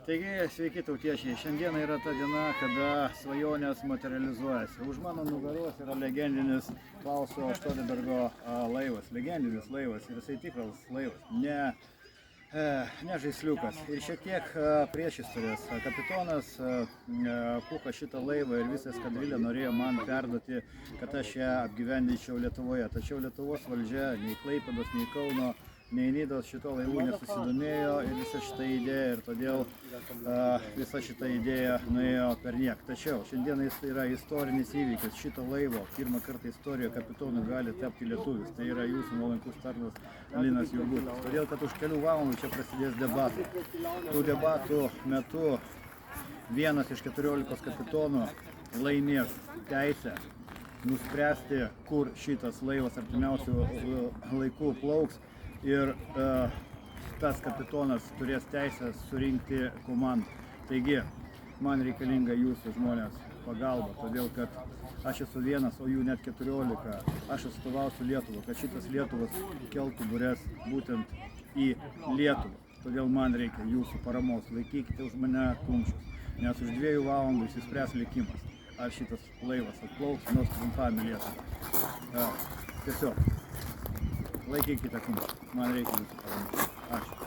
Taigi, sveiki tautiečiai. Šiandien yra ta diena, kada svajonės materializuojasi. Už mano nugaros yra legendinis Klauso Štodebergo laivas. Legendinis laivas ir jisai tikras laivas, ne žaisliukas. Ir šiek tiek prieš istorijas. Kapitonas Pucha šitą laivą ir visą eskadrilę norėjo man perduoti, kad aš ją apgyvendinčiau Lietuvoje. Tačiau Lietuvos valdžia nei Klaipėdos, nei Kauno, nei Nidos šito laivų nesusidomėjo ir visa šita idėja, ir todėl visa šita idėja nuėjo per niek. Tačiau šiandien jis yra istorinis įvykis. Šito laivo pirmą kartą istorijoje kapitonu gali tapti lietuvis. Tai yra jūsų nuolankus tarnas Linas Jurgutis. Todėl, kad už kelių valandų čia prasidės debatai. Tų debatų metu vienas iš 14 kapitonų laimės teisę nuspręsti, kur šitas laivas artimiausių laikų plauks. Ir tas kapitonas turės teisę surinkti komandą. Taigi, man reikalinga jūsų žmonės pagalba, todėl kad aš esu vienas, o jų net 14. Aš atstovausiu Lietuvą, kad šitas Lietuvas keltų bures būtent į Lietuvą. Todėl man reikia jūsų paramos. Laikykite už mane kumščius, nes už 2 valandų išsispręs likimas. Ar šitas laivas atplauks nors trumpam į Lietuvą. Tiesiog. Laikykite kumštį. Man reikia jūsų paramos. Ačiū.